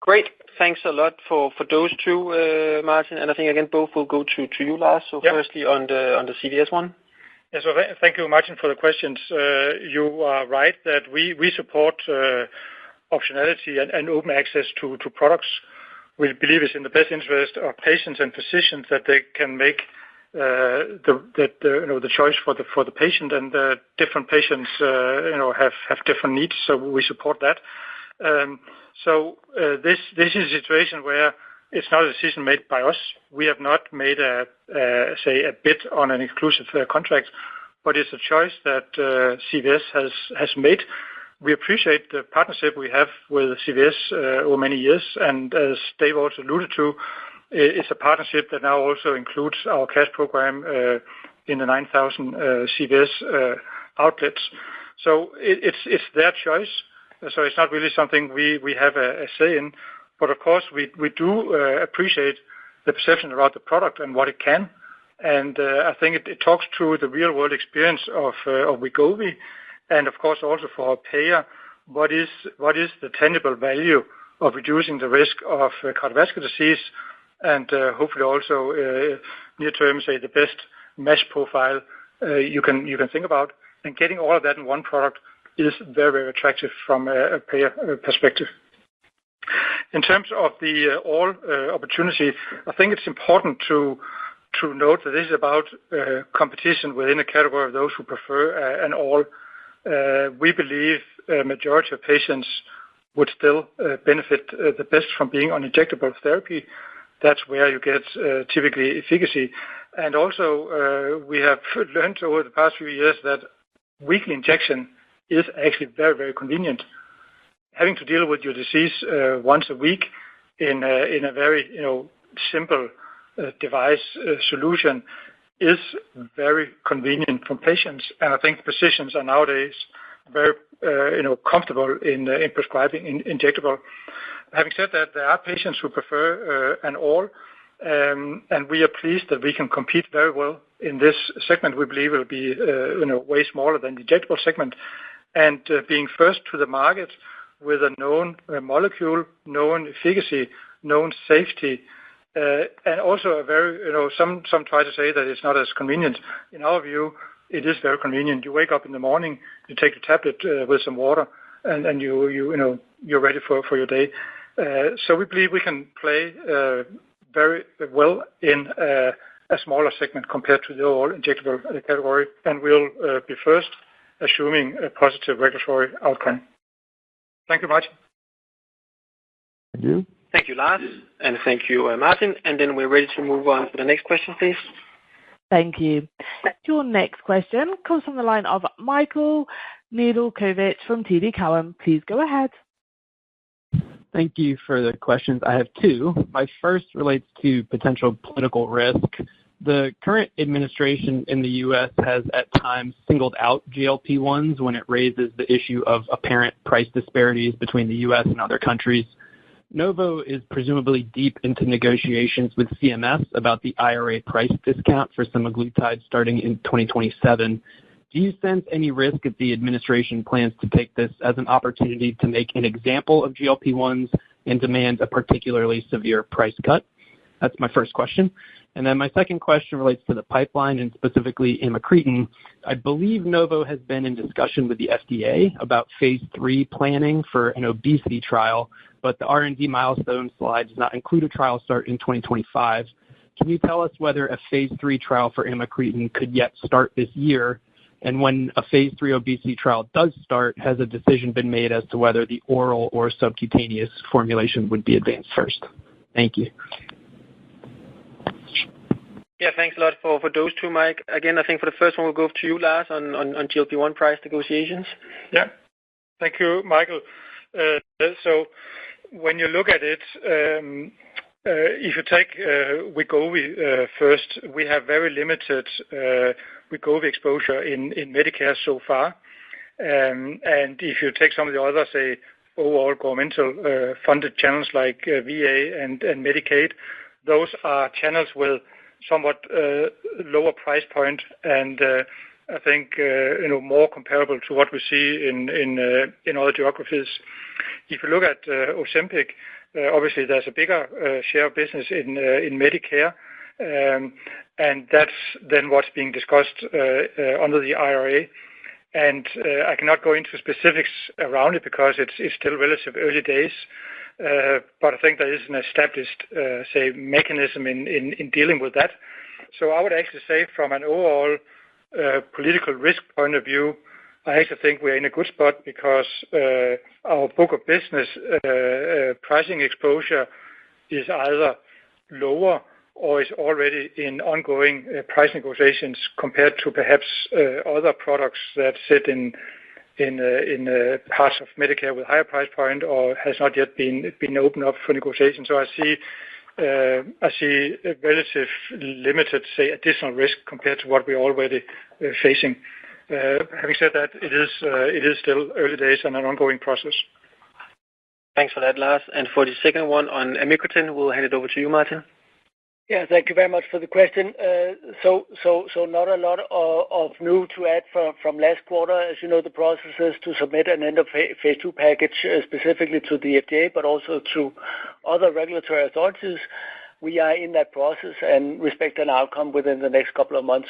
Great. Thanks a lot for those two, Martin. And I think, again, both will go to you, Lars. So firstly, on the CVS one. Yeah, so thank you, Martin, for the questions. You are right that we support optionality and open access to products. We believe it's in the best interest of patients and physicians that they can make the choice for the patient, and different patients have different needs, so we support that. So this is a situation where it's not a decision made by us. We have not made a bid on an exclusive contract, but it's a choice that CVS has made. We appreciate the partnership we have with CVS over many years, and as Dave also alluded to, it's a partnership that now also includes our cash program in the 9,000 CVS outlets. So it's their choice. So it's not really something we have a say in. But of course, we do appreciate the perception about the product and what it can. And I think it talks to the real world experience of Wegovy, and of course also for our payer, what is the tangible value of reducing the risk of cardiovascular disease, and hopefully also near term, say, the best mesh profile you can think about. And getting all of that in one product is very, very attractive from a payer perspective. In terms of the all opportunity, I think it's important to note that this is about competition within a category of those who prefer an all. We believe a majority of patients would still benefit the best from being on injectable therapy. That's where you get typically efficacy. And also we have learned over the past few years that weekly injection is actually very, very convenient. Having to deal with your disease once a week in a very simple device solution is very convenient for patients, and I think physicians are nowadays very comfortable in prescribing injectable. Having said that, there are patients who prefer an all, and we are pleased that we can compete very well in this segment. We believe it will be way smaller than the injectable segment, and being first to the market with a known molecule, known efficacy, known safety, and also a very some try to say that it's not as convenient. In our view, it is very convenient. You wake up in the morning, you take a tablet with some water, and you're ready for your day. So we believe we can play very well in a smaller segment compared to the overall injectable category, and we'll be first, assuming a positive regulatory outcome. Thank you, Martin. Thank you. Thank you, Lars, and thank you, Martin. And then we're ready to move on to the next question, please. Thank you. Your next question comes from the line of Michael Nedelcovych from TD Cowen. Please go ahead. Thank you for the questions. I have two. My first relates to potential political risk. The current administration in the U.S. has at times singled out GLP-1s when it raises the issue of apparent price disparities between the U.S. and other countries. Novo is presumably deep into negotiations with CMS about the IRA price discount for semaglutide starting in 2027. Do you sense any risk that the administration plans to take this as an opportunity to make an example of GLP-1s and demand a particularly severe price cut? That's my first question. And then my second question relates to the pipeline and specifically amycretin. I believe Novo has been in discussion with the FDA about phase 3 planning for an obesity trial, but the R&D milestone slide does not include a trial start in 2025. Can you tell us whether a phase 3 trial for amycretin could yet start this year? And when a phase 3 obesity trial does start, has a decision been made as to whether the oral or subcutaneous formulation would be advanced first? Thank you. Yeah, thanks a lot for those two, Mike. Again, I think for the first one, we'll go to you, Lars, on GLP-1 price negotiations. Yeah. Thank you, Michael. So when you look at it, if you take Wegovy first, we have very limited Wegovy exposure in Medicare so far. And if you take some of the other, say, overall governmental funded channels like VA and Medicaid, those are channels with somewhat lower price point and I think more comparable to what we see in other geographies. If you look at Ozempic, obviously there's a bigger share of business in Medicare, and that's then what's being discussed under the IRA. And I cannot go into specifics around it because it's still relative early days. But I think there is an established, say, mechanism in dealing with that. So I would actually say from an overall political risk point of view, I actually think we're in a good spot because our book of business pricing exposure is either lower or is already in ongoing price negotiations compared to perhaps other products that sit in parts of Medicare with higher price point or has not yet been opened up for negotiation. So I see a relative limited, say, additional risk compared to what we're already facing. Having said that, it is still early days and an ongoing process. Thanks for that, Lars. And for the second one on amycretin, we'll hand it over to you, Martin. Yeah, thank you very much for the question. So not a lot of new to add from last quarter. As you know, the process is to submit an end of phase 2 package specifically to the FDA, but also to other regulatory authorities. We are in that process and expect an outcome within the next couple of months.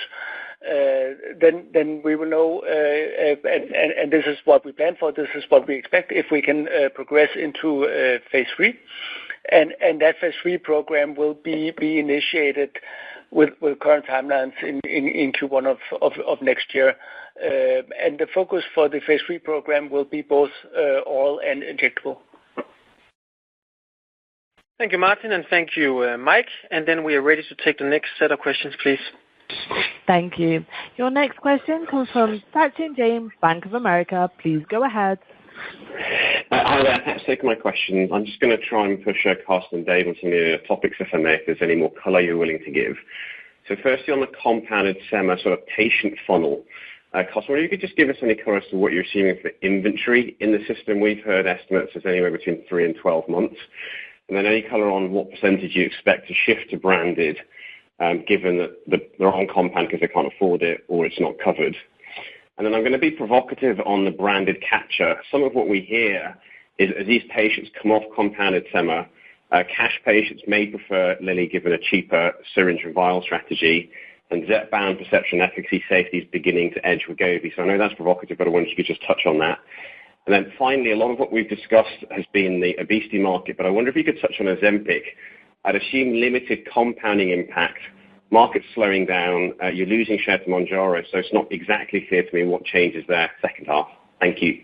Then we will know, and this is what we plan for. This is what we expect if we can progress into phase 3. And that phase 3 program will be initiated with current timelines in Q1 of next year. And the focus for the phase 3 program will be both oral and injectable. Thank you, Martin, and thank you, Mike. And then we are ready to take the next set of questions, please. Thank you. Your next question comes from Sachin Jain, Bank of America. Please go ahead. Hi there. Thanks for taking my question. I'm just going to try and push Carsten and Dave on some of the topics, if I may, if there's any more color you're willing to give. So firstly, on the compounded sema sort of patient funnel, Carsten, whether you could just give us any color as to what you're seeing for inventory in the system. We've heard estimates as anywhere between 3 and 12 months. And then any color on what percentage you expect to shift to branded, given that they're on compound because they can't afford it or it's not covered. And then I'm going to be provocative on the branded capture. Some of what we hear is as these patients come off compounded sema, cash patients may prefer Lilly given a cheaper syringe and vial strategy, and Zepbound perception, efficacy, safety is beginning to edge Wegovy. So I know that's provocative, but I wonder if you could just touch on that. And then finally, a lot of what we've discussed has been the obesity market, but I wonder if you could touch on Ozempic. I'd assume limited compounding impact, market slowing down, you're losing share to Mounjaro, so it's not exactly clear to me what changes there second half. Thank you.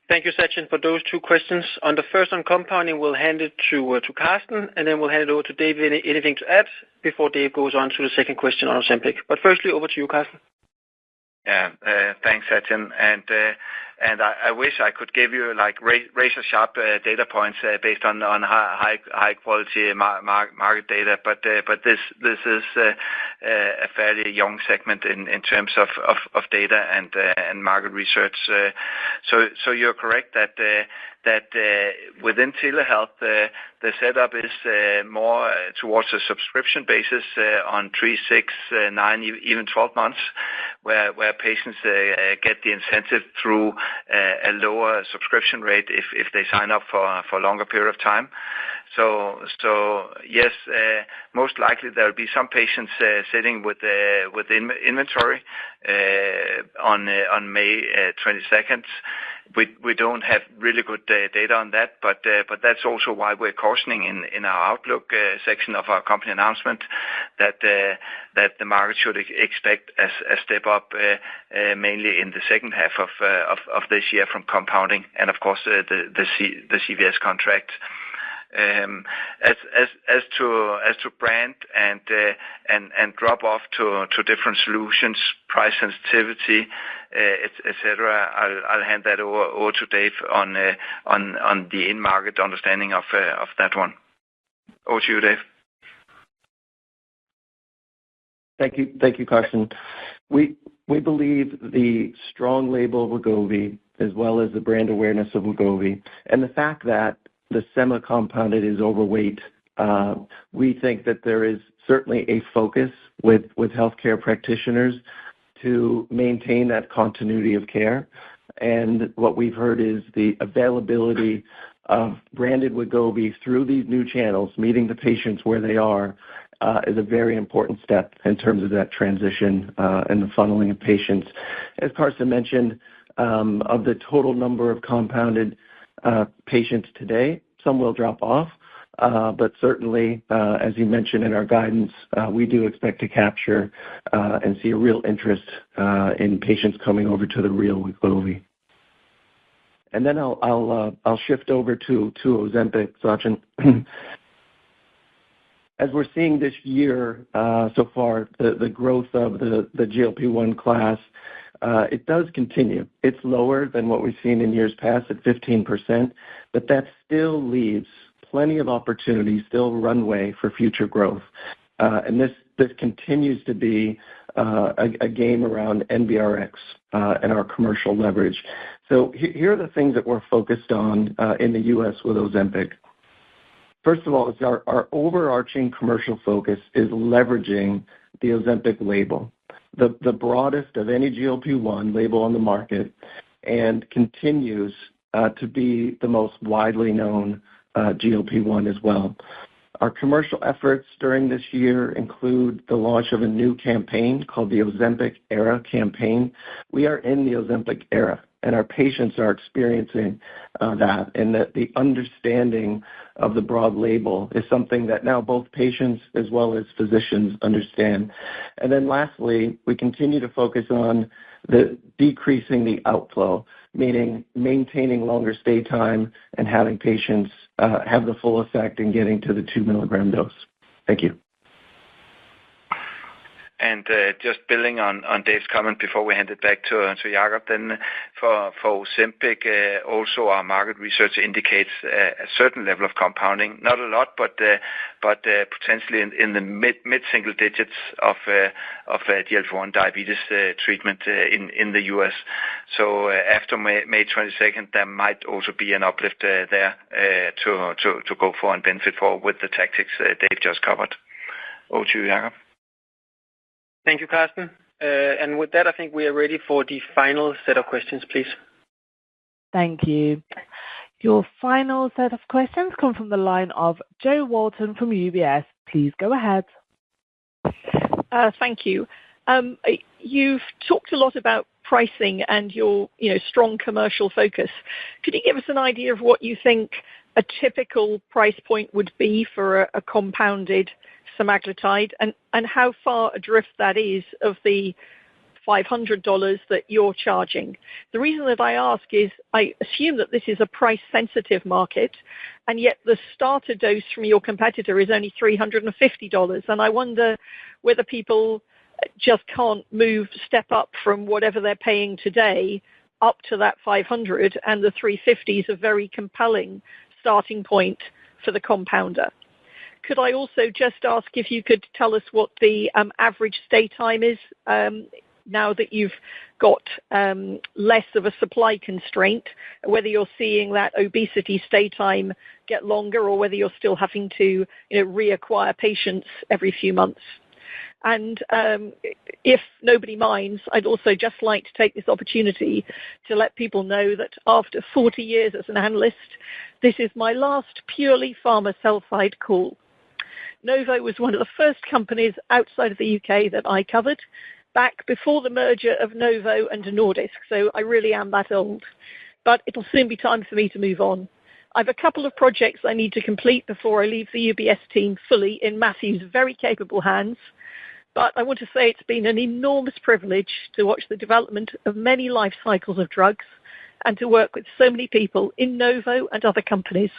Thank you, Sachin, for those two questions. On the first on compounding, we'll hand it to Carsten, and then we'll hand it over to Dave. Anything to add before Dave goes on to the second question on Ozempic? But firstly, over to you, Carsten. Yeah, thanks, Sachin. And And I wish I could give you like razor sharp data points based on high quality market data, but this is a fairly young segment in terms of data and market research. So you're correct that within telehealth the setup is more towards a subscription basis on 3, 6, 9, even 12 months, where patients get the incentive through a lower subscription rate if they sign up for a longer period of time. So yes, most likely there will be some patients sitting with inventory on May 22nd. We don't have really good data on that, but that's also why we're cautioning in our outlook section of our company announcement that the market should expect a step up mainly in the second half of this year from compounding and of course the CVS contract. As to brand and drop off to different solutions, price sensitivity, etc. I'll hand that over to Dave on the in-market understanding of that one. Over to you, Dave. Thank you, Carsten. We believe the strong label of Wegovy, as well as the brand awareness of Wegovy, and the fact that the semi-compounded is overweight, we think that there is certainly a focus with healthcare practitioners to maintain that continuity of care. And what we've heard is the availability of branded Wegovy through these new channels, meeting the patients where they are, is a very important step in terms of that transition and the funneling of patients. As Carsten mentioned, of the total number of compounded patients today, some will drop off, but certainly, as you mentioned in our guidance, we do expect to capture and see a real interest in patients coming over to the real Wegovy. And then I'll shift over to Ozempic, Sachin. As we're seeing this year so far, the growth of the GLP-1 class, it does continue. It's lower than what we've seen in years past at 15%, but that still leaves plenty of opportunity, still runway for future growth. And this continues to be a game around NBRX and our commercial leverage. So here are the things that we're focused on in the U.S. with Ozempic. First of all, our overarching commercial focus is leveraging the Ozempic label, the broadest of any GLP-1 label on the market, and continues to be the most widely known GLP-1 as well. Our commercial efforts during this year include the launch of a new campaign called the Ozempic Era campaign. We are in the Ozempic era, and our patients are experiencing that, and that the understanding of the broad label is something that now both patients as well as physicians understand. And then lastly, we continue to focus on decreasing the outflow, meaning maintaining longer stay time and having patients have the full effect in getting to the 2 milligram dose. Thank you. And just building on Dave's comment before we hand it back to Jakob, then for Ozempic, also our market research indicates a certain level of compounding, not a lot, but potentially in the mid-single digits of GLP-1 diabetes treatment in the U.S. So after May 22nd, there might also be an uplift there to go for and benefit for with the tactics Dave just covered. Over to you, Jakob. Thank you, Carsten. And with that, I think we are ready for the final set of questions, please. Thank you. Your final set of questions come from the line of Jo Walton from UBS. Please go ahead. Thank you. You've talked a lot about pricing and your strong commercial focus. Could you give us an idea of what you think a typical price point would be for a compounded semaglutide, and how far adrift that is of the $500 that you're charging? The reason that I ask is I assume that this is a price-sensitive market, and yet the starter dose from your competitor is only $350, and I wonder whether people just can't step up from whatever they're paying today up to that 500, and the 350 is a very compelling starting point for the compounder. Could I also just ask if you could tell us what the average stay time is now that you've got less of a supply constraint, whether you're seeing that obesity stay time get longer or whether you're still having to reacquire patients every few months? And if nobody minds, I'd also just like to take this opportunity to let people know that after 40 years as an analyst, this is my last purely pharma sell-side call. Novo was one of the first companies outside of the UK that I covered, back before the merger of Novo and Nordisk, so I really am that old. But it'll soon be time for me to move on. I have a couple of projects I need to complete before I leave the UBS team fully in Matthew's very capable hands. But I want to say it's been an enormous privilege to watch the development of many life cycles of drugs and to work with so many people in Novo and other companies,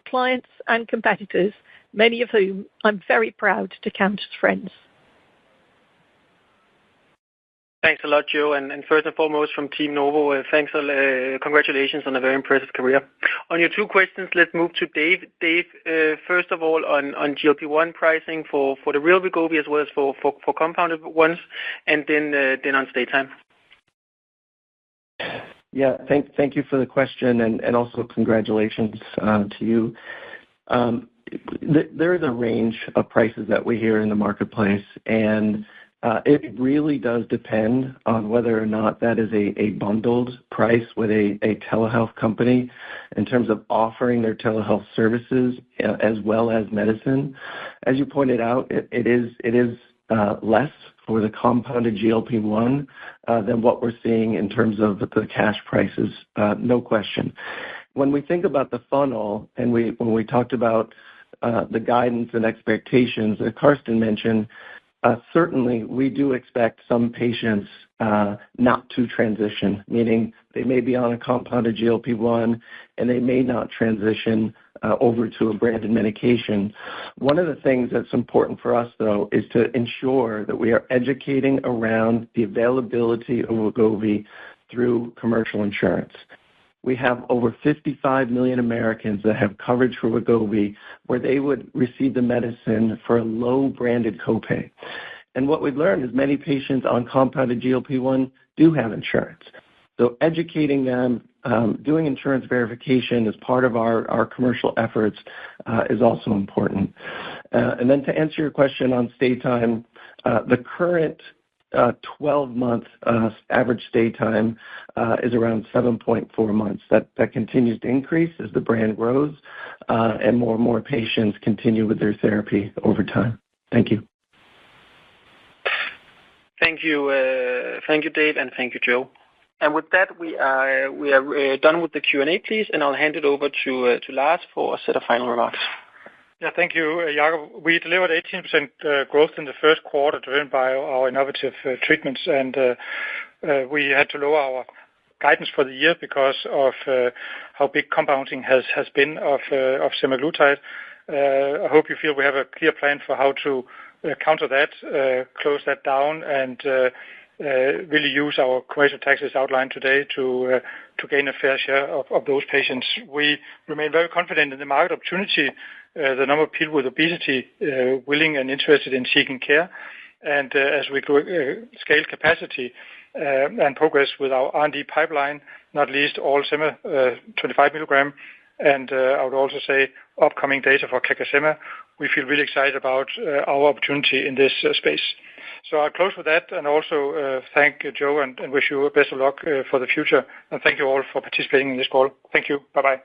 clients and competitors, many of whom I'm very proud to count as friends. Thanks a lot, Joe. And first and foremost from Team Novo, congratulations on a very impressive career. On your two questions, let's move to Dave. Dave, first of all, on GLP-1 pricing for the real Wegovy as well as for compounded ones, and then on stay time. Yeah, thank you for the question, and also congratulations to you. There is a range of prices that we hear in the marketplace, and it really does depend on whether or not that is a bundled price with a telehealth company in terms of offering their telehealth services as well as medicine. As you pointed out, it is less for the compounded GLP-1 than what we're seeing in terms of the cash prices, no question. When we think about the funnel, and when we talked about the guidance and expectations that Karsten mentioned, certainly we do expect some patients not to transition, meaning they may be on a compounded GLP-1 and they may not transition over to a branded medication. One of the things that's important for us, though, is to ensure that we are educating around the availability of Wegovy through commercial insurance. We have over 55 million Americans that have coverage for Wegovy where they would receive the medicine for a low branded copay. And what we've learned is many patients on compounded GLP-1 do have insurance. So educating them, doing insurance verification as part of our commercial efforts is also important. And then to answer your question on stay time, the current 12-month average stay time is around 7.4 months. That continues to increase as the brand grows and more patients continue with their therapy over time. Thank you. Thank you, Dave, and thank you, Joe. And with that, we are done with the Q&A, please, and I'll hand it over to Lars for a set of final remarks. Yeah, thank you, Jacob. We delivered 18% growth in the first quarter driven by our innovative treatments, and we had to lower our guidance for the year because of how big compounding has been of semaglutide. I hope you feel we have a clear plan for how to counter that, close that down, and really use our commercial tactics outlined today to gain a fair share of those patients. We remain very confident in the market opportunity, the number of people with obesity willing and interested in seeking care, and as we scale capacity and progress with our R&D pipeline, not least all sema 25 milligram, and I would also say upcoming data for CagriSema, we feel really excited about our opportunity in this space. So I'll close with that and also thank Joe and wish you best of luck for the future. And thank you all for participating in this call. Thank you. Bye-bye.